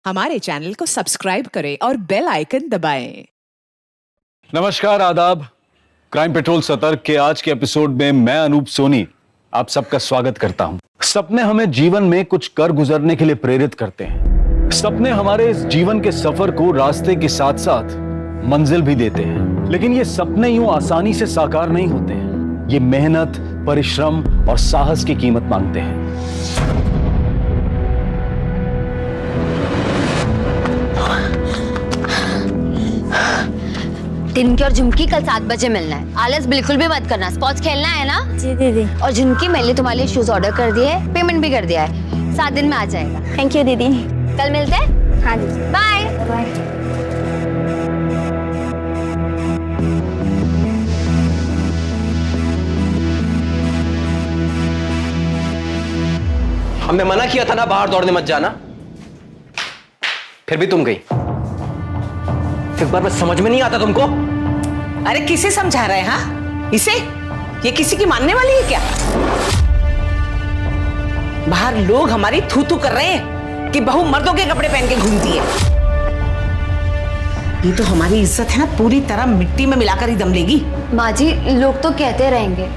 हमारे चैनल को सब्सक्राइब करें और बेल आइकन दबाएं। नमस्कार, आदाब। क्राइम पेट्रोल सतर्क के आज के एपिसोड में मैं अनूप सोनी आप सबका स्वागत करता हूं। सपने हमें जीवन में कुछ कर गुजरने के लिए प्रेरित करते हैं। सपने हमारे इस जीवन के सफर को रास्ते के साथ साथ मंजिल भी देते हैं, लेकिन ये सपने यूं आसानी से साकार नहीं होते हैं। ये मेहनत, परिश्रम और साहस की कीमत मांगते हैं। टिनकी और झुमकी कल 7 बजे मिलना है। आलस बिल्कुल भी मत करना। स्पॉट्स खेलना है ना? जी दीदी। और झुमकी, मैंने तुम्हारे लिए शूज ऑर्डर कर दिए हैं, पेमेंट भी कर दिया है। 7 दिन में आ जाएगा। थैंक यू दीदी। कल मिलते हैं। हाँ जी, बाय बाय। हमने मना किया था ना बाहर दौड़ने मत जाना, फिर भी तुम गई। एक बार बस समझ में नहीं आता तुमको? अरे किसे समझा रहे हैं? हाँ, इसे? ये किसी की मानने वाली है क्या? बाहर लोग हमारी थू थू कर रहे हैं कि बहू मर्दों के कपड़े पहन के घूमती है। ये तो हमारी इज्जत है ना, पूरी तरह मिट्टी में मिलाकर ही दम लेगी। माँ जी, लोग तो कहते रहेंगे,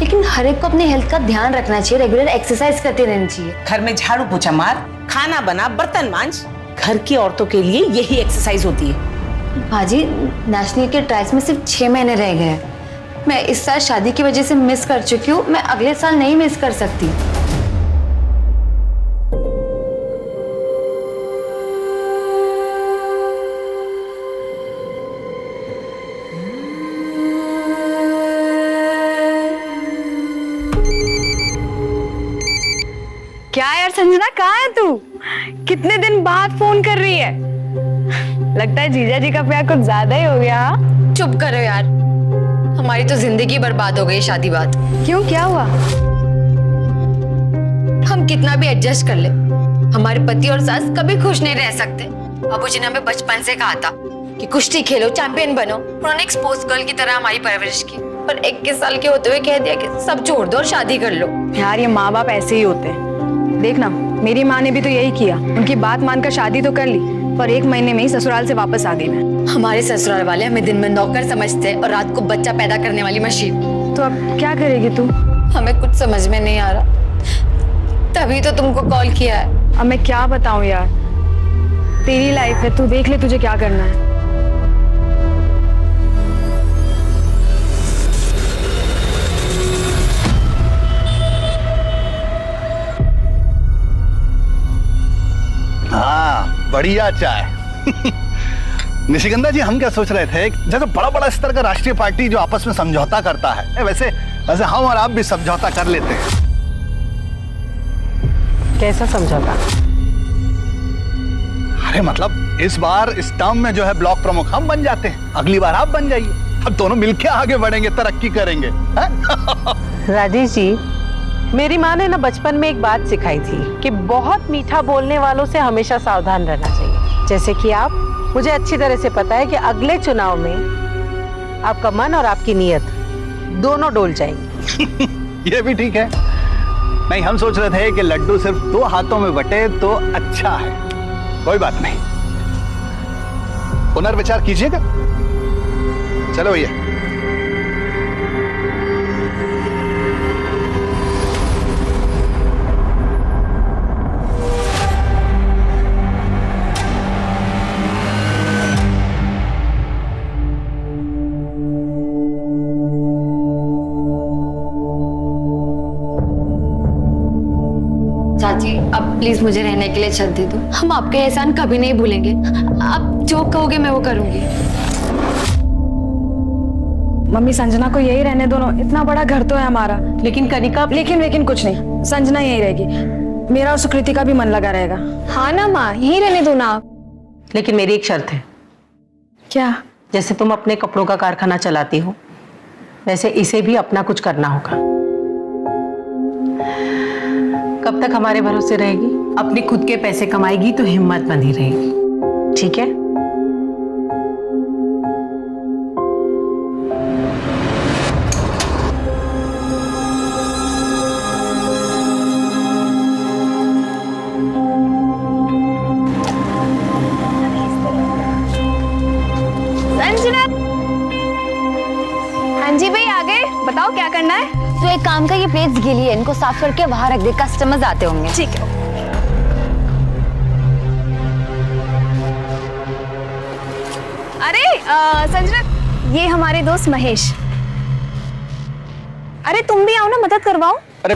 लेकिन हर एक को अपनी हेल्थ का ध्यान रखना चाहिए। रेगुलर एक्सरसाइज करते रहना चाहिए। घर में झाड़ू पोछा मार, खाना बना, बर्तन मांज। घर की औरतों के लिए यही एक्सरसाइज होती है। भाजी, नेशनल के ट्रायल्स में सिर्फ 6 महीने रह गए हैं। मैं इस साल शादी की वजह से मिस कर चुकी हूँ। मैं अगले साल नहीं मिस कर सकती। क्या यार संजना, कहाँ है तू? कितने दिन बाद फोन कर रही है? लगता है जीजा जी का प्यार कुछ ज्यादा ही हो गया। हाँ? चुप करो यार, हमारी तो जिंदगी बर्बाद हो गई शादी बाद। क्यों, क्या हुआ? हम कितना भी एडजस्ट कर ले, हमारे पति और सास कभी खुश नहीं रह सकते। बाबूजी ने हमें बचपन से कहा था कि कुश्ती खेलो, चैंपियन बनो। उन्होंने एक स्पोर्ट्स गर्ल की तरह हमारी परवरिश की, पर 21 साल के होते हुए कह दिया कि सब छोड़ दो और शादी कर लो। यार, ये माँ बाप ऐसे ही होते हैं। देखना, मेरी माँ ने भी तो यही किया। उनकी बात मानकर शादी तो कर ली, पर 1 महीने में ही ससुराल से वापस आ गई मैं। हमारे ससुराल वाले हमें दिन में नौकर समझते हैं और रात को बच्चा पैदा करने वाली मशीन। तो अब क्या करेगी तू? हमें कुछ समझ में नहीं आ रहा, तभी तो तुमको कॉल किया है। अब मैं क्या बताऊं यार, तेरी लाइफ है, तू देख ले तुझे क्या करना है। हाँ, बढ़िया चाय। निशिगंधा जी, हम क्या सोच रहे थे, जैसे बड़ा बड़ा स्तर का राष्ट्रीय पार्टी जो आपस में समझौता करता है, वैसे हम और आप भी समझौता कर लेते हैं। कैसा समझौता? अरे मतलब इस बार इस टर्म में जो है ब्लॉक प्रमुख हम बन जाते हैं, अगली बार आप बन जाइए। अब दोनों मिलकर आगे बढ़ेंगे, तरक्की करेंगे। राजेश जी, मेरी माँ ने ना बचपन में एक बात सिखाई थी कि बहुत मीठा बोलने वालों से हमेशा सावधान रहना चाहिए। जैसे कि आप, मुझे अच्छी तरह से पता है कि अगले चुनाव में आपका मन और आपकी नीयत दोनों डोल जाएंगी। ये भी ठीक है। नहीं, हम सोच रहे थे कि लड्डू सिर्फ 2 हाथों में बटे तो अच्छा है। कोई बात नहीं, पुनर्विचार कीजिएगा। चलो भैया। चाची, अब प्लीज मुझे रहने के लिए छत दे दो। हम आपके एहसान कभी नहीं भूलेंगे। आप जो कहोगे मैं वो करूंगी। मम्मी, संजना को यही रहने दो ना, इतना बड़ा घर तो है हमारा। लेकिन कनिका, लेकिन कुछ नहीं, संजना यही रहेगी। मेरा और सुकृति का भी मन लगा रहेगा। हाँ ना माँ, यही रहने दो ना आप। लेकिन मेरी एक शर्त है। क्या? जैसे तुम अपने कपड़ों का कारखाना चलाती हो, वैसे इसे भी अपना कुछ करना होगा। कब तक हमारे भरोसे रहेगी? अपने खुद के पैसे कमाएगी तो हिम्मत बंधी रहेगी, ठीक है? तो एक काम का, ये प्लेट्स गीली है, इनको साफ करके बाहर रख दे, कस्टमर्स आते होंगे। ठीक है। अरे संजना, ये हमारे दोस्त महेश। अरे तुम भी आओ ना, मदद करवाओ। अरे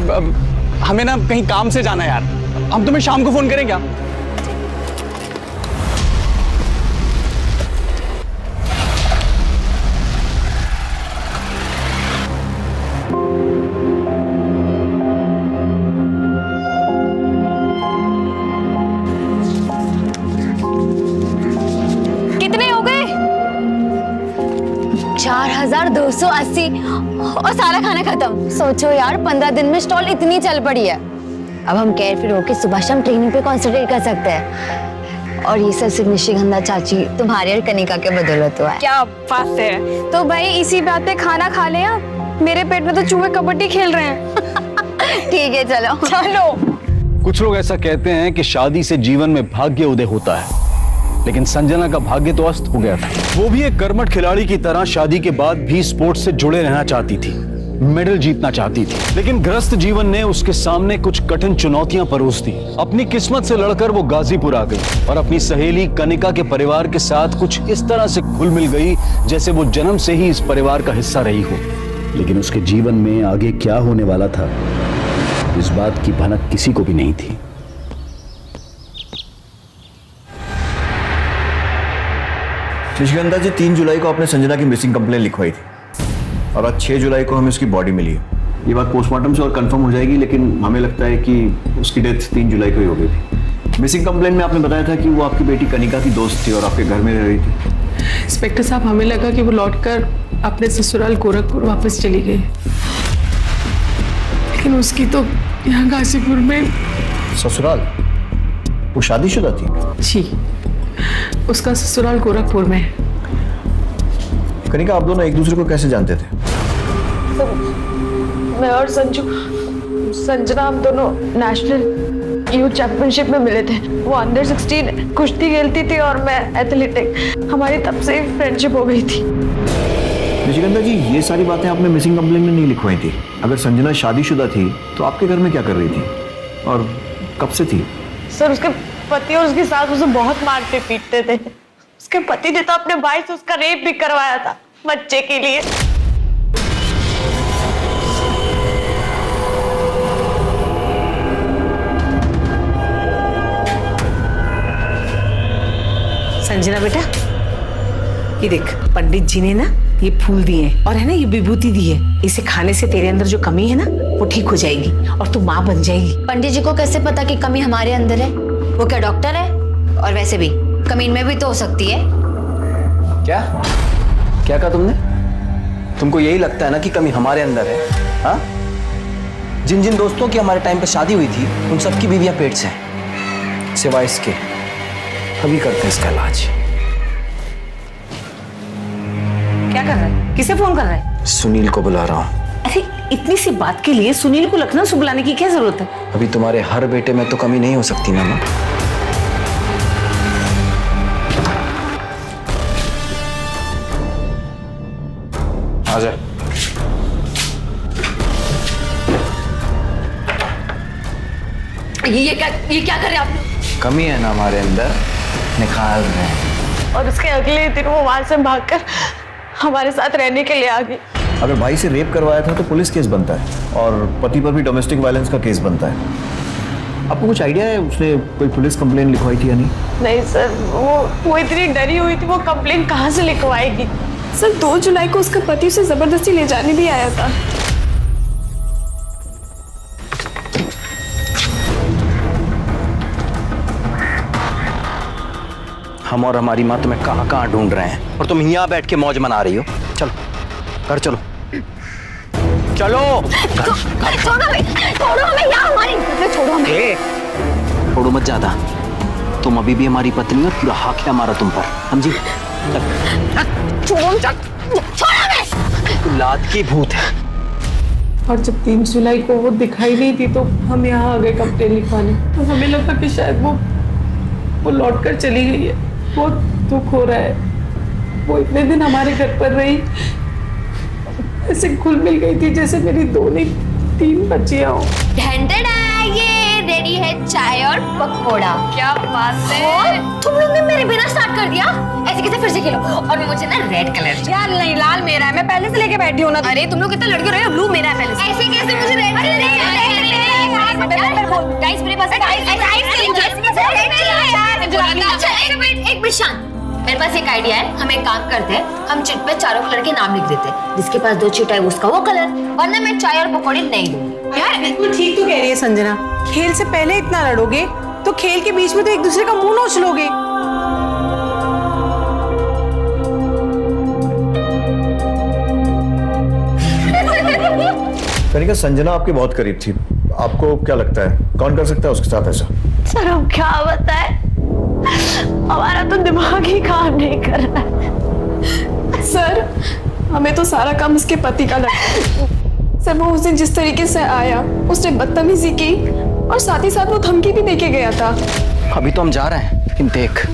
हमें ना कहीं काम से जाना है यार, हम तुम्हें शाम को फोन करें क्या? कितने हो गए? 4280 और सारा खाना खत्म। सोचो यार, 15 दिन में स्टॉल इतनी चल पड़ी है। अब हम केयर फ्री होकर सुबह शाम ट्रेनिंग पे कॉन्सेंट्रेट कर सकते हैं। और ये सब सिर्फ निशिगंधा चाची तुम्हारे और कनिका के बदौलत हुआ है। क्या बात है। तो भाई इसी बात पे खाना खा ले। मेरे पेट में तो चूहे कबड्डी खेल रहे हैं। ठीक है, चलो चलो। कुछ लोग ऐसा कहते हैं कि शादी से जीवन में भाग्य उदय होता है, लेकिन संजना का भाग्य तो अस्त हो गया था। वो भी एक कर्मठ खिलाड़ी की तरह शादी के बाद भी स्पोर्ट्स से जुड़े रहना चाहती थी, मेडल जीतना चाहती थी। लेकिन ग्रस्त जीवन ने उसके सामने कुछ कठिन चुनौतियां परोस दी। अपनी किस्मत से लड़कर वो गाजीपुर आ गई और अपनी सहेली कनिका के परिवार के साथ कुछ इस तरह से घुल मिल गई जैसे वो जन्म से ही इस परिवार का हिस्सा रही हो। लेकिन उसके जीवन में आगे क्या होने वाला था, इस बात की भनक किसी को भी नहीं थी। निशिगंधा जी, 3 जुलाई को आपने संजना की मिसिंग कंप्लेन लिखवाई थी और आज 6 जुलाई को हमें उसकी बॉडी मिली है। ये बात पोस्टमार्टम से और कंफर्म हो जाएगी, लेकिन हमें लगता है कि उसकी डेथ 3 जुलाई को ही हो गई थी। मिसिंग कंप्लेन में आपने बताया था कि वो आपकी बेटी कनिका की दोस्त थी और आपके घर में रह रही थी। इंस्पेक्टर साहब, हमें लगा कि वो लौटकर अपने ससुराल गोरखपुर वापस चली गई, लेकिन उसकी तो यहाँ गाजीपुर में। ससुराल? वो शादीशुदा थी? जी, उसका ससुराल गोरखपुर में है। कनिका, आप दोनों एक दूसरे को कैसे जानते थे? तो मैं और संजना, हम दोनों नेशनल यूथ चैंपियनशिप में मिले थे। वो अंडर 16 कुश्ती खेलती थी और मैं एथलेटिक। हमारी तब से ही फ्रेंडशिप हो गई थी। निशिगंधा जी, ये सारी बातें आपने मिसिंग कंप्लेन में नहीं लिखवाई थी। अगर संजना शादीशुदा थी तो आपके घर में क्या कर रही थी और कब से थी? सर, उसके पति और उसकी सास उसे बहुत मारते पीटते थे। उसके पति ने तो अपने भाई से उसका रेप भी करवाया था बच्चे के लिए। संजना बेटा, ये देख, पंडित जी ने ना ये फूल दिए हैं और है ना ये विभूति दी है। इसे खाने से तेरे अंदर जो कमी है ना वो ठीक हो जाएगी और तू माँ बन जाएगी। पंडित जी को कैसे पता कि कमी हमारे अंदर है? वो क्या डॉक्टर है? और वैसे भी कमी इनमें भी तो हो सकती है। क्या क्या कहा तुमने? तुमको यही लगता है ना कि कमी हमारे अंदर है? हाँ, जिन जिन दोस्तों की हमारे टाइम पे शादी हुई थी उन सबकी बीवियां पेट से हैं, सिवाय इसके। अभी करते हैं इसका इलाज। क्या कर रहा है? किसे फोन कर रहा है? सुनील को बुला रहा हूँ। अरे इतनी सी बात के लिए सुनील को लखनऊ से बुलाने की क्या जरूरत है? अभी तुम्हारे हर बेटे में तो कमी नहीं हो सकती ना माँ। आजा। ये क्या कर रहे हैं आप लोग? कमी है ना हमारे अंदर, निकाल रहे हैं। और उसके अगले दिन वो वहां से भागकर हमारे साथ रहने के लिए आ गई। अगर भाई से रेप करवाया था तो पुलिस केस बनता है और पति पर भी डोमेस्टिक वायलेंस का केस बनता है। आपको कुछ आइडिया है उसने कोई पुलिस कंप्लेन लिखवाई थी या नहीं? नहीं सर, वो इतनी डरी हुई थी, वो कंप्लेन कहाँ से लिखवाएगी? सर, 2 जुलाई को उसका पति उसे जबरदस्ती ले जाने भी आया था। हम और हमारी माँ तुम्हें कहाँ कहाँ ढूंढ रहे हैं और तुम यहाँ बैठ के मौज मना रही हो। चलो घर चलो, चलो। छोड़ो हमें यार, हमारी छोड़ो हमें। छोड़ो मत ज्यादा, तुम अभी भी हमारी पत्नी हो, पूरा हक है हमारा तुम पर, समझी? छोड़ो हमें। लात की भूत है। और जब 3 जुलाई को वो दिखाई नहीं थी तो हम यहाँ आ गए कंप्लेन लिखवाने। तो हमें लगा कि शायद वो लौट कर चली गई है। बहुत दुख हो रहा है। वो इतने दिन हमारे घर पर रही, ऐसे घुल मिल गई थी जैसे मेरी 2 नहीं 3 बच्चियां हो। ये रेडी है चाय और पकोड़ा। क्या बात है, तुम लोग ने मेरे बिना स्टार्ट कर दिया। ऐसे कैसे फिर से खेलो, और मुझे ना रेड कलर। यार नहीं, लाल मेरा है, मैं पहले से लेके बैठी हूँ ना। अरे तुम लोग कितना लड़के रहे हो, ब्लू मेरा है पहले से। ऐसे कैसे मुझे रेड गाइस मेरे पास एक मिनट शांत, मेरे पास एक आइडिया है। हम एक काम करते हैं, हम चिट पे चारों कलर के नाम लिख देते हैं, जिसके पास 2 चिट है उसका वो कलर, वरना मैं चाय और पकौड़े नहीं दूंगी। यार बिल्कुल ठीक तो कह रही है संजना, खेल से पहले इतना लड़ोगे तो खेल के बीच में तो एक दूसरे का मुंह नोच लोगे। कनिका, संजना आपके बहुत करीब थी, आपको क्या लगता है कौन कर सकता है उसके साथ ऐसा? सर हम क्या बताएं, हमारा तो दिमाग ही काम नहीं कर रहा है। सर हमें तो सारा काम उसके पति का लगा है। सर वो उस दिन जिस तरीके से आया, उसने बदतमीजी की और साथ ही साथ वो धमकी भी देके गया था। अभी तो हम जा रहे हैं, लेकिन देख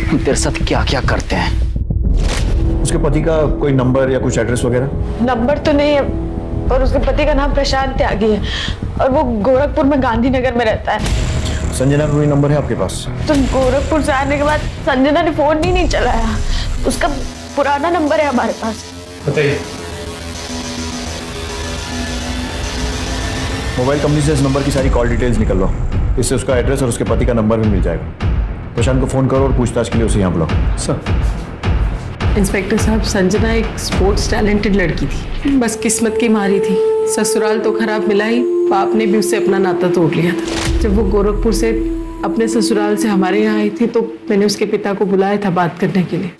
हम तेरे साथ क्या क्या करते हैं। उसके पति का कोई नंबर या कुछ एड्रेस वगैरह? नंबर तो नहीं है, और उसके पति का नाम प्रशांत त्यागी है और वो गोरखपुर में गांधीनगर में रहता है। संजना का कोई नंबर है आपके पास? तो गोरखपुर से आने के बाद संजना ने फोन ही नहीं चलाया, उसका पुराना नंबर है हमारे पास। बताइए। मोबाइल कंपनी से इस नंबर की सारी कॉल डिटेल्स निकलवाओ, इससे उसका एड्रेस और उसके पति का नंबर भी मिल जाएगा। प्रशांत को फोन करो और पूछताछ के लिए उसे यहाँ बुलाओ। सर। इंस्पेक्टर साहब, संजना एक स्पोर्ट्स टैलेंटेड लड़की थी, बस किस्मत की मारी थी। ससुराल तो खराब मिला ही, बाप ने भी उससे अपना नाता तोड़ लिया था। जब वो गोरखपुर से अपने ससुराल से हमारे यहाँ आई थी तो मैंने उसके पिता को बुलाया था बात करने के लिए।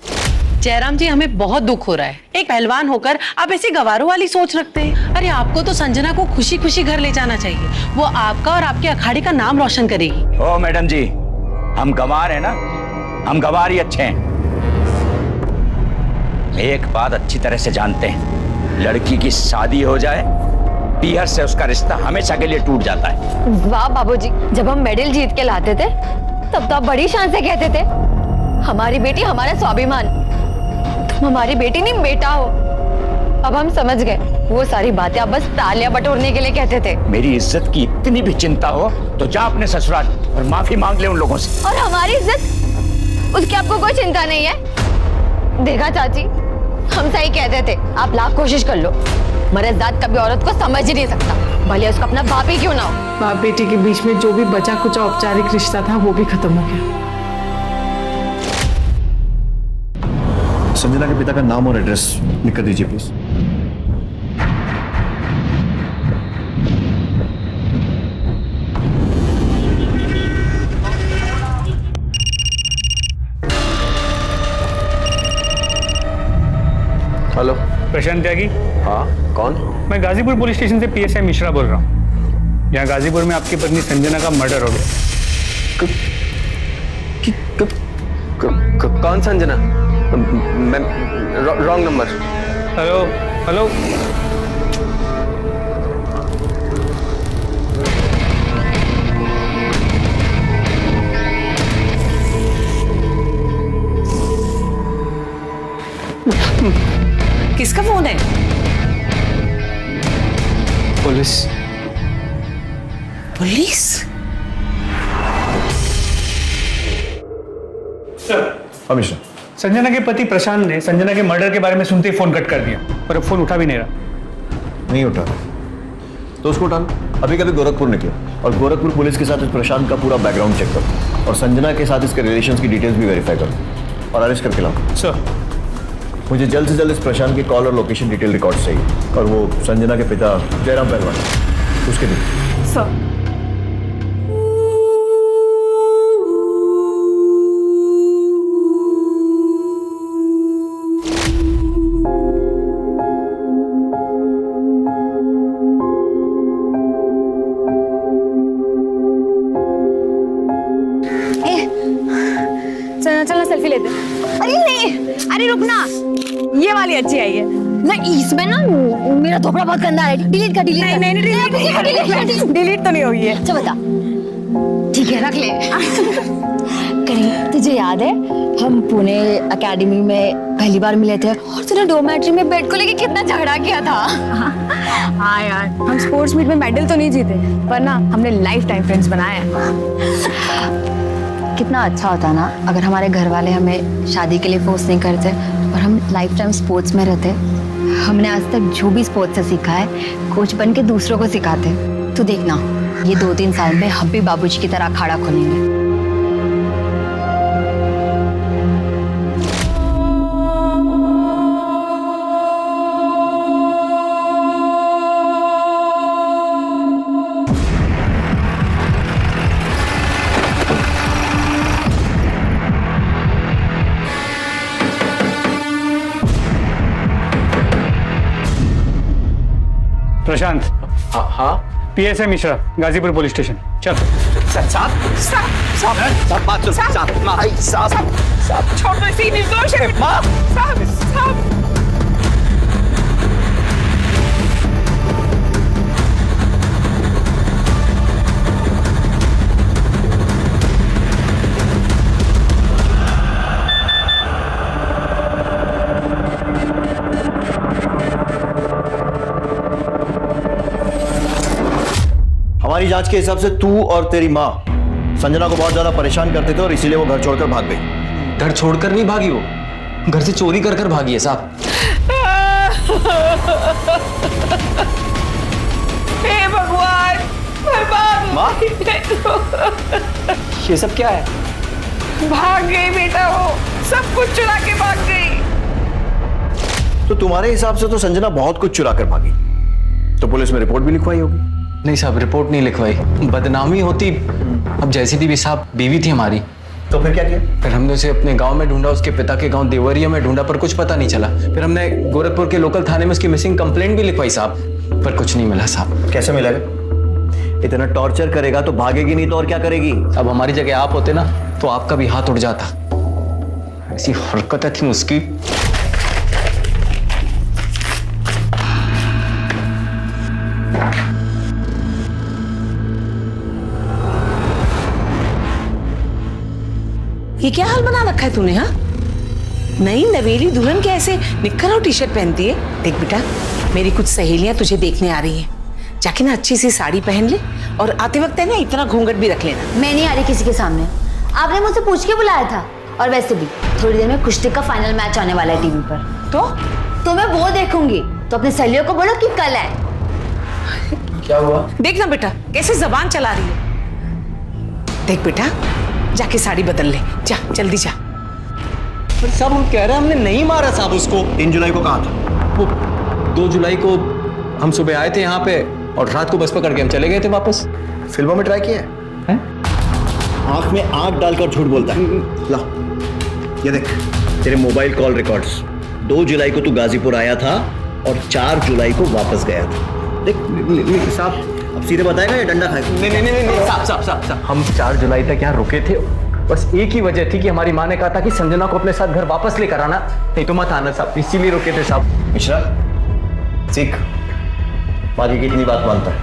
जयराम जी, हमें बहुत दुख हो रहा है। एक पहलवान होकर आप ऐसी गवारों वाली सोच रखते हैं। अरे आपको तो संजना को खुशी खुशी घर ले जाना चाहिए, वो आपका और आपके अखाड़े का नाम रोशन करेगी। ओ मैडम जी, हम गंवार हैं ना, हम गंवार ही अच्छे हैं। एक बात अच्छी तरह से जानते हैं, लड़की की शादी हो जाए, पीहर से उसका रिश्ता हमेशा के लिए टूट जाता है। वाह बाबूजी, जब हम मेडल जीत के लाते थे तब तो आप बड़ी शान से कहते थे हमारी बेटी हमारा स्वाभिमान, तुम हमारी बेटी नहीं बेटा हो। अब हम समझ गए, वो सारी बातें आप बस तालियां बटोरने के लिए कहते थे। मेरी इज्जत की इतनी भी चिंता हो तो जा अपने ससुराल और माफी मांग ले उन लोगों से। और हमारी इज्जत, उसकी आपको कोई चिंता नहीं है। देखा चाची, हम सही कहते थे, आप लाख कोशिश कर लो, मर्द कभी औरत को समझ ही नहीं सकता, भले उसका अपना बाप ही क्यों ना हो। बाप बेटी के बीच में जो भी बचा कुछ औपचारिक रिश्ता था वो भी खत्म हो गया। संजना के पिता का नाम और एड्रेस लिख कर दीजिए प्लीज। हेलो, प्रशांत त्यागी। हाँ कौन? मैं गाजीपुर पुलिस स्टेशन से पीएसआई मिश्रा बोल रहा हूँ। यहाँ गाजीपुर में आपकी पत्नी संजना का मर्डर हो गया। कौन संजना? मैं रॉन्ग नंबर। हेलो हेलो, किसका फोन है? पुलिस। पुलिस? हाँ मिश्रा। संजना के पति प्रशांत ने संजना के मर्डर के बारे में सुनते ही फोन कट कर दिया, पर अब फोन उठा भी नहीं रहा। नहीं उठा तो उसको उठा लो। अभी कभी गोरखपुर निकलो और गोरखपुर पुलिस के साथ इस प्रशांत का पूरा बैकग्राउंड चेक करो और संजना के साथ इसके रिलेशंस की डिटेल्स भी वेरीफाई करो और अरेस्ट करके लाओ। सर। मुझे जल्द से जल्द इस प्रशांत की कॉल और लोकेशन डिटेल रिकॉर्ड चाहिए, और वो संजना के पिता जयराम पहलवान उसके भी। सर चलना सेल्फी लेते हैं। अरे नहीं, अरे रुकना, ये वाली अच्छी आई है। नहीं इसमें ना मेरा धोपड़ा बहुत गंदा है, डिलीट कर, डिलीट कर। नहीं डिलीट तो नहीं होगी है। अच्छा बता, ठीक है रख ले। करीम, तुझे याद है हम पुणे एकेडमी में पहली बार मिले थे और तूने डोमेट्री में बेड को लेके कितना झगड़ा किया था। हाँ यार, हम स्पोर्ट्स मीट में मेडल तो नहीं जीते पर ना हमने लाइफ टाइम फ्रेंड्स बनाए हैं। कितना अच्छा होता ना अगर हमारे घर वाले हमें शादी के लिए फोर्स नहीं करते और हम लाइफ टाइम स्पोर्ट्स में रहते। हमने आज तक जो भी स्पोर्ट्स से सीखा है कोच बन के दूसरों को सिखाते। तू देखना ये 2-3 साल में हम भी बाबूजी की तरह अखाड़ा खोलेंगे। प्रशांत। हाँ PSA Mishra, Ghazipur police station. चल। हमारी जांच के हिसाब से तू और तेरी माँ संजना को बहुत ज्यादा परेशान करते थे और इसीलिए वो घर छोड़कर भाग गई। घर छोड़कर नहीं भागी, वो घर से चोरी कर कर भागी है साहब। हे भगवान, माँ? ये सब क्या है? भाग गई बेटा, वो सब कुछ चुरा के भाग गई। तो तुम्हारे हिसाब से तो संजना बहुत कुछ चुरा कर भागी, तो पुलिस में रिपोर्ट भी लिखवाई होगी। नहीं साहब, रिपोर्ट नहीं लिखवाई, बदनामी होती। अब जैसी थी भी साहब बीवी थी हमारी। तो फिर क्या किया? फिर हमने उसे अपने गांव में ढूंढा, उसके पिता के गांव देवरिया में ढूंढा, पर कुछ पता नहीं चला। फिर हमने गोरखपुर के लोकल थाने में उसकी मिसिंग कंप्लेंट भी लिखवाई साहब, पर कुछ नहीं मिला साहब। कैसे मिलेगा? इतना टॉर्चर करेगा तो भागेगी नहीं तो और क्या करेगी? अब हमारी जगह आप होते ना तो आपका भी हाथ उड़ जाता। ऐसी हरकतें थी उसकी। ये क्या हाल बना रखा है तूने? हाँ, नई नवेली दुल्हन के ऐसे निक्कर और टी शर्ट पहनती है। देख बेटा, मेरी कुछ सहेलियां तुझे देखने आ रही हैं, जाके ना अच्छी सी साड़ी पहन ले और आते वक्त है ना इतना घूंघट भी रख लेना। मैं नहीं आ रही किसी के सामने, आपने मुझसे पूछ के बुलाया था। और वैसे भी थोड़ी देर में कुश्ती का फाइनल मैच आने वाला है टीवी पर, तो मैं वो देखूंगी। तो अपने सहेलियों को बोलो कि कल है। क्या हुआ? देखना बेटा कैसे जबान चला रही है। देख बेटा, जाके साड़ी बदल ले, जा जल्दी जा। पर साहब हम कह रहे हैं हमने नहीं मारा साहब उसको। 3 जुलाई को कहा था? वो 2 जुलाई को हम सुबह आए थे यहाँ पे और रात को बस पकड़ के हम चले गए थे वापस। फिल्मों में ट्राई किया है? आंख में आंख डालकर झूठ बोलता है। ला, ये देख तेरे मोबाइल कॉल रिकॉर्ड्स। 2 जुलाई को तू गाजीपुर आया था और 4 जुलाई को वापस गया था। देख साहब, अब सीधे बताएगा या डंडा खाएगा? नहीं साहब, हम 4 जुलाई तक यहाँ रुके थे। बस एक ही वजह थी कि हमारी माँ ने कहा था कि संजना को अपने साथ घर वापस लेकर आना, नहीं तो मत आना साहब, इसीलिए रुके थे साहब। मिश्रा, सीख, बाकी कितनी बात मानता है।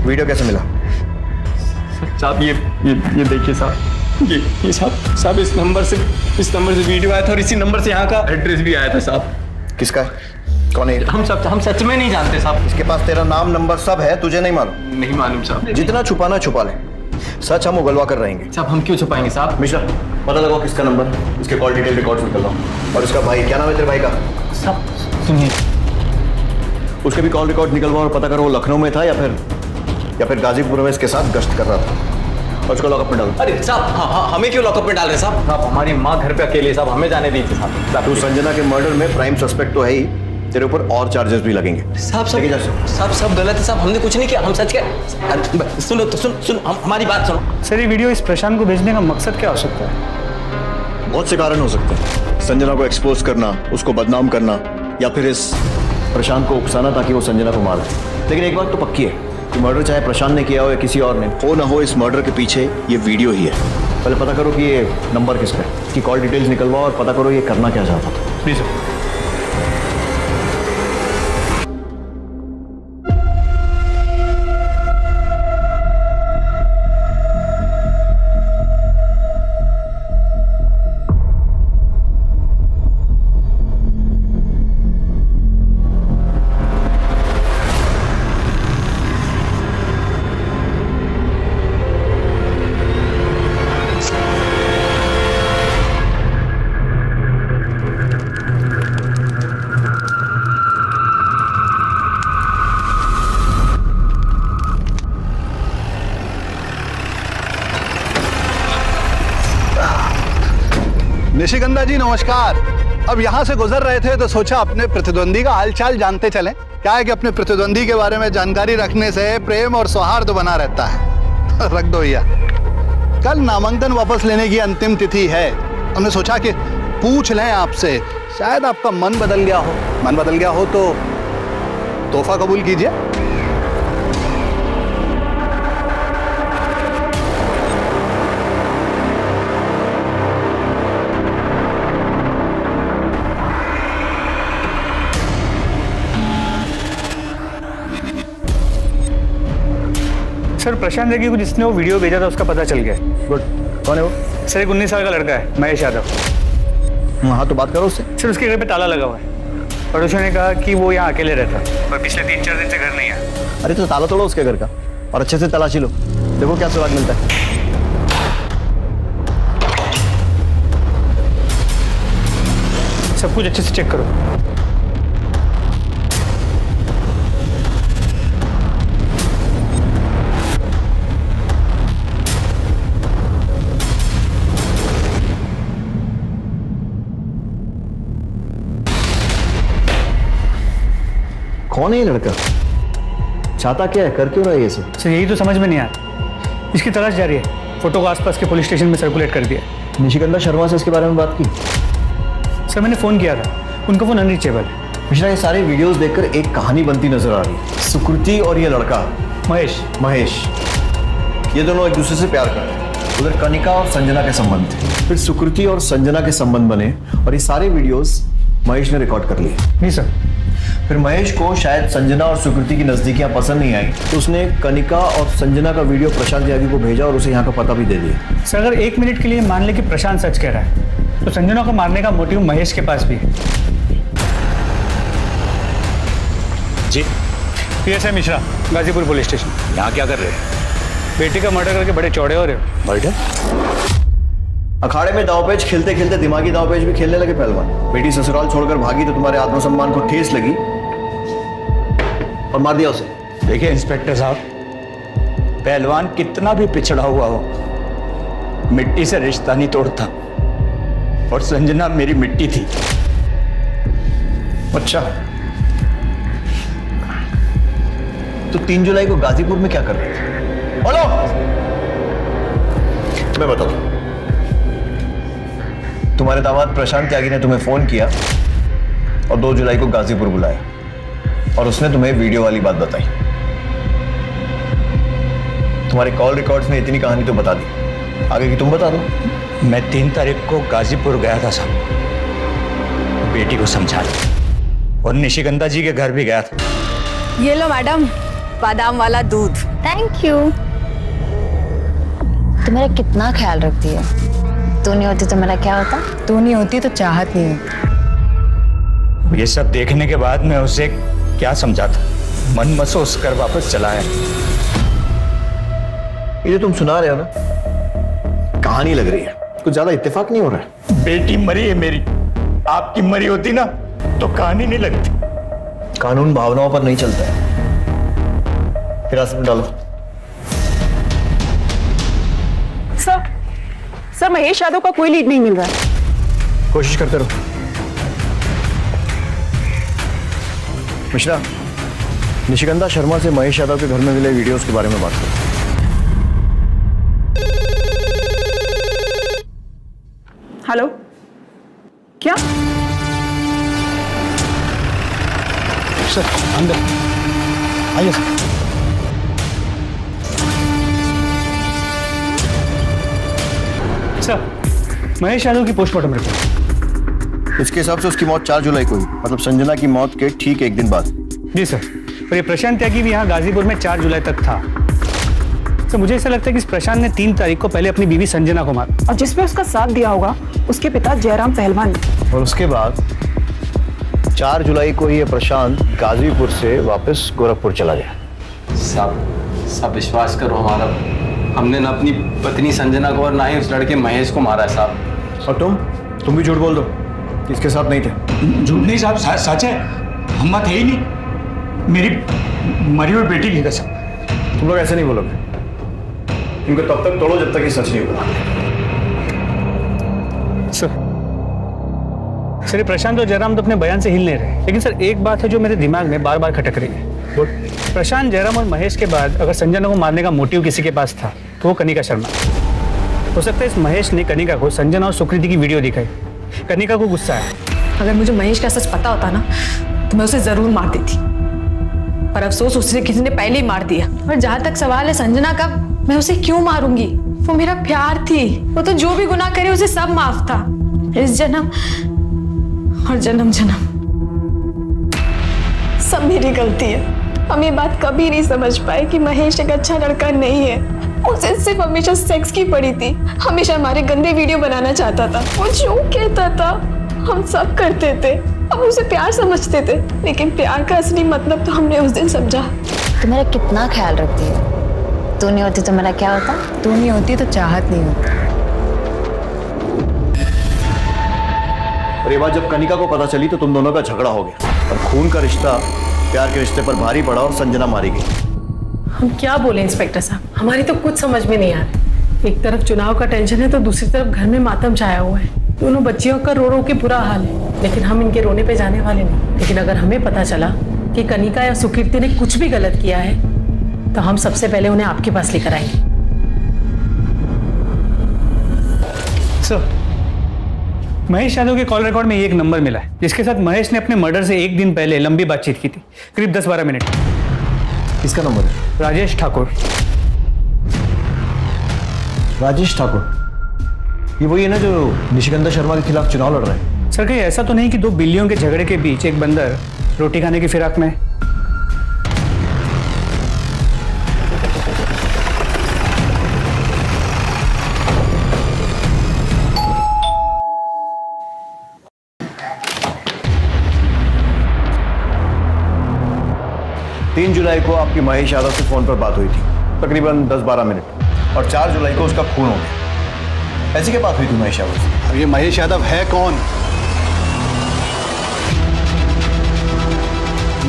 वीडियो कैसे मिला? साहब ये देखिए साहब, ये साहब इस नंबर से वीडियो आया था और इसी नंबर से यहाँ का एड्रेस भी आया था साहब। किसका है? कौन है? हम सच में नहीं जानते साहब। इसके पास तेरा नाम नंबर सब है, तुझे नहीं मालूम? नहीं मालूम साहब। जितना छुपाना छुपा ले, सच हम उगलवा कर रहेंगे। साहब हम क्यों छुपाएंगे साहब? मिश्रा, पता लगाओ किसका नंबर, इसके कॉल डिटेल रिकॉर्ड्स निकलवाओ। और इसका भाई, क्या नाम है तेरे भाई का? साहब सुनिए, उसके भी कॉल रिकॉर्ड निकलवाओ और पता करो वो लखनऊ में था या फिर गाजीपुर में इसके साथ गश्त कर रहा था। और उसको लॉकअप में डालो। अरे साहब हाँ, हमें क्यों लॉकअप में डाल रहे साहब? साहब हमारी माँ घर पे अकेले, साहब हमें जाने दीजिए साहब। तू संजना के मर्डर में प्राइम सस्पेक्ट तो है ही, तेरे ऊपर और चार्जेस भी लगेंगे। साहब सब गलत है साहब, हमने कुछ नहीं किया, हम सच कह। सुनो तो सुन हमारी बात सुनो। सर ये वीडियो इस प्रशांत को भेजने का मकसद क्या हो सकता है? बहुत से कारण हो सकते हैं। संजना को एक्सपोज करना, उसको बदनाम करना, या फिर इस प्रशांत को उकसाना ताकि वो संजना को मारे। लेकिन एक बात तो पक्की है कि मर्डर चाहे प्रशांत ने किया हो या किसी और ने, हो ना हो, इस मर्डर के पीछे ये वीडियो ही है। पहले पता करो कि ये नंबर किसका है, कि कॉल डिटेल्स निकलवाओ और पता करो ये करना क्या चाहता था। Please sir. निशिगंधा जी नमस्कार। अब यहाँ से गुजर रहे थे तो सोचा अपने प्रतिद्वंदी का हालचाल जानते चलें। क्या है कि अपने प्रतिद्वंदी के बारे में जानकारी रखने से प्रेम और सौहार्द बना रहता है। रख दो भैया। कल नामांकन वापस लेने की अंतिम तिथि है। हमने सोचा कि पूछ लें आपसे, शायद आपका मन बदल गया हो। मन बदल गया हो तो तोहफा कबूल कीजिए। सर प्रशांत नेगी को जिसने वो वीडियो भेजा था उसका पता चल गया। गुड। कौन है वो? सर एक 19 साल का लड़का है, महेश यादव। हाँ तो बात करो उससे। सर उसके घर पे ताला लगा हुआ है। पड़ोसियों ने कहा कि वो यहाँ अकेले रहता है और पिछले 3-4 दिन से घर नहीं आया। अरे तो ताला तोड़ो उसके घर का और अच्छे से तलाशी लो, देखो क्या सुराग मिलता है। सब कुछ अच्छे से चेक करो। कौन है ये लड़का? चाहता क्या है, कर क्यों रहा है ये सब? सर यही तो समझ में नहीं आया। इसकी तलाश जारी है। फोटो को आसपास के पुलिस स्टेशन में सर्कुलेट कर दिया। निशिगंधा शर्मा से इसके बारे में बात की? सर मैंने फ़ोन किया था, उनका फ़ोन अनरीचेबल है। मिश्रा ये सारे वीडियोस देखकर एक कहानी बनती नजर आ रही है। सुकृति और ये लड़का महेश, ये दोनों एक दूसरे से प्यार करते हैं। उधर कनिका और संजना के संबंध थे, फिर सुकृति और संजना के संबंध बने और ये सारे वीडियोस महेश ने रिकॉर्ड कर लिए। नहीं सर। फिर महेश को शायद संजना और सुकृति की नजदीकियां पसंद नहीं आई तो उसने कनिका और संजना का वीडियो प्रशांत त्यागी को भेजा और उसे यहाँ का पता भी दे दिया। सर अगर 1 मिनट के लिए मान ले कि प्रशांत सच कह रहा है तो संजना को मारने का मोटिव महेश के पास भी है। जी PSI Mishra, Ghazipur police station. यहाँ क्या कर रहे हैं? बेटी का मर्डर करके बड़े चौड़े हो रहे हो। मर्डर? अखाड़े में दावपेच खेलते खेलते दिमागी दावपेच भी खेलने लगे पहलवान। बेटी ससुराल छोड़कर भागी तो तुम्हारे आत्मसम्मान को ठेस लगी और मार दिया उसे। देखिए इंस्पेक्टर साहब, पहलवान कितना भी पिछड़ा हुआ हो, मिट्टी से रिश्ता नहीं तोड़ता। और संजना मेरी मिट्टी थी। अच्छा, तो 3 जुलाई को गाजीपुर में क्या कर रहे थे? बोलो, मैं बताता हूं। तुम्हारे दामाद प्रशांत त्यागी ने तुम्हें फोन किया और 2 जुलाई को गाजीपुर बुलाया और उसने तुम्हें वीडियो वाली बात बताई। तुम्हारे कॉल रिकॉर्ड्स में इतनी कहानी तो बता दी, आगे की तुम बता दो। मैं 3 तारीख को गाजीपुर गया था साहब, बेटी को समझाने, और निशिगंधा जी के घर भी गया था। ये लो मैडम, बादाम वाला दूध। Thank you. तू मेरा कितना ख्याल रखती है। तू नहीं होती तो मेरा क्या होता? तू नहीं होती तो चाहत नहीं होती। ये सब देखने के बाद मैं उसे क्या समझाता, मन महसूस कर वापस चला है। ये जो तुम सुना रहे हो ना, कहानी लग रही है, कुछ ज्यादा इत्तेफाक नहीं हो रहा है। बेटी मरी है मेरी, आपकी मरी होती ना तो कहानी नहीं लगती। कानून भावनाओं पर नहीं चलता है। हिरासत में डालो। सर महेश यादव का कोई लीड नहीं मिल रहा है। कोशिश करते रहो। मिश्रा, निशिगंधा शर्मा से महेश यादव के घर में मिले वीडियोस के बारे में बात करो। हेलो, क्या? सर अंदर आइए सर। सर महेश यादव की पोस्टमार्टम रिपोर्ट। इसके हिसाब से उसकी मौत 4 जुलाई को हुई, मतलब संजना की मौत के ठीक 1 दिन बाद। जी सर, और ये प्रशांत त्यागी भी यहाँ गाजीपुर में 4 जुलाई तक था। सर मुझे ऐसा लगता है कि इस प्रशांत ने 3 तारीख को पहले अपनी बीवी संजना को मारा, और जिसमें उसका साथ दिया होगा उसके पिता जयराम पहलवान। और उसके बाद 4 जुलाई को ये प्रशांत गाजीपुर से वापस गोरखपुर चला गया। साहब विश्वास करो हमारा, हमने ना अपनी पत्नी संजना को और ना ही उस लड़के महेश को मारा है साहब। और तुम भी झूठ बोल दो, इसके साथ नहीं थे। झूठ नहीं साहब, सच है, हम मत है ही नहीं। मेरी मरी हुई बेटी की कसम। तुम लोग ऐसे नहीं बोलोगे, इनको तब तक तोड़ो जब तक ये सच नहीं हुआ। सर सर प्रशांत और जयराम तो अपने बयान से हिल नहीं रहे, लेकिन सर एक बात है जो मेरे दिमाग में बार बार खटक रही है। प्रशांत, जयराम और महेश के बाद अगर संजना को मारने का मोटिव किसी के पास था तो वो कनिका शर्मा। हो सकता है इस महेश ने कनिका को संजना और सुकृति की वीडियो दिखाई, कनिका को गुस्सा है। अगर मुझे महेश का सच पता होता ना तो मैं उसे जरूर मार देती, पर अफसोस उसे किसी ने पहले ही मार दिया। और जहां तक सवाल है संजना का, मैं उसे क्यों मारूंगी? वो मेरा प्यार थी, वो तो जो भी गुनाह करे उसे सब माफ था, इस जन्म और जन्म जन्म सब मेरी गलती है। हम ये बात कभी नहीं समझ पाए कि महेश एक अच्छा लड़का नहीं है। उसे सिर्फ हमेशा सेक्स की पड़ी थी, हमेशा हमारे गंदे वीडियो बनाना चाहता था। वो जो कहता था हम सब करते थे, हम उसे प्यार समझते थे, लेकिन प्यार का असली मतलब तो हमने उस दिन समझा। तू मेरा कितना ख्याल रखती है। तू नहीं होती तो मेरा क्या होता? तू नहीं होती तो चाहत नहीं होती। और ये बात जब कनिका को पता चली तो तुम दोनों का झगड़ा हो गया और खून का रिश्ता प्यार के रिश्ते पर भारी पड़ा और संजना मारी गई। हम क्या बोले इंस्पेक्टर साहब, हमारी तो कुछ समझ में नहीं आ रहा। एक तरफ चुनाव का टेंशन है तो दूसरी तरफ घर में मातम छाया हुआ है। दोनों बच्चियों का रो रो के बुरा हाल है, लेकिन हम इनके रोने पे जाने वाले नहीं। लेकिन अगर हमें पता चला कि कनिका या सुकीर्ति ने कुछ भी गलत किया है तो हम सबसे पहले उन्हें आपके पास लेकर आएंगे। सर, महेश यादव के कॉल रिकॉर्ड में एक नंबर मिला है जिसके साथ महेश ने अपने मर्डर से एक दिन पहले लंबी बातचीत की थी, करीब 10-12 मिनट। किसका नंबर है? राजेश ठाकुर। राजेश ठाकुर, ये वही है ना जो निशिगंधा शर्मा के खिलाफ चुनाव लड़ रहे हैं? सर, कहीं ऐसा तो नहीं कि दो बिल्लियों के झगड़े के बीच एक बंदर रोटी खाने की फिराक में है? तीन जुलाई को आपकी महेश यादव से फोन पर बात हुई थी, तकरीबन 10-12 मिनट, और 4 जुलाई को उसका खून हो गया। ऐसी क्या बात हुई थी महेश यादव से? अब ये महेश यादव है कौन?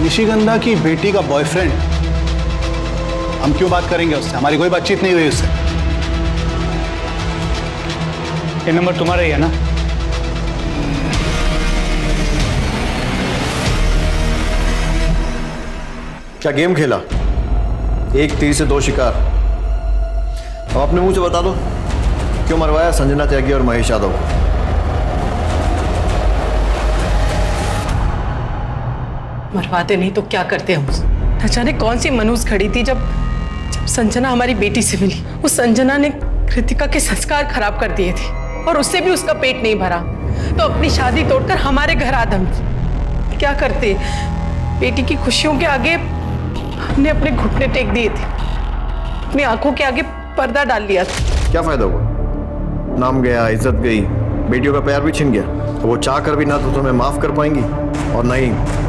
निशिगंधा की बेटी का बॉयफ्रेंड। हम क्यों बात करेंगे उससे? हमारी कोई बातचीत नहीं हुई उससे। ये नंबर तुम्हारा ही है ना? क्या गेम खेला? एक तीर से 2 शिकार। अब अपने मुंह से बता दो, क्यों मरवाया संजना त्यागी और महेश यादव को? मरवाते नहीं तो क्या करते हम? न जाने कौन सी मनूस खड़ी थी जब संजना हमारी बेटी से मिली। उस संजना ने कृतिका के संस्कार खराब कर दिए थे और उससे भी उसका पेट नहीं भरा तो अपनी शादी तोड़कर हमारे घर आदम। क्या करते? बेटी की खुशियों के आगे हमने अपने घुटने टेक दिए थे, अपनी आंखों के आगे पर्दा डाल लिया था। क्या फायदा हुआ? नाम गया, इज्जत गई, बेटियों का प्यार भी छिन गया। तो वो चाह कर भी ना तो तुम्हें माफ कर पाएंगी और ना ही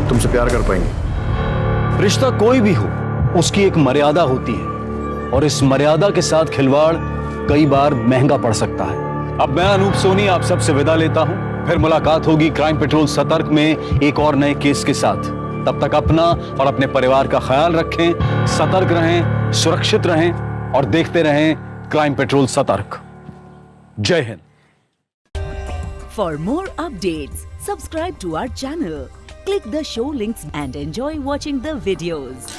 तुमसे प्यार कर पाएंगी। रिश्ता कोई भी हो, उसकी एक मर्यादा होती है और इस मर्यादा के साथ खिलवाड़ कई बार महंगा पड़ सकता है। अब मैं अनूप सोनी आप सबसे विदा लेता हूं, फिर मुलाकात होगी क्राइम पेट्रोल सतर्क में एक और नए केस के साथ। तब तक अपना और अपने परिवार का ख्याल रखें, सतर्क रहें, सुरक्षित रहें और देखते रहें क्राइम पेट्रोल सतर्क। जय Hind. For more updates, subscribe to our channel, click the show links and enjoy watching the videos.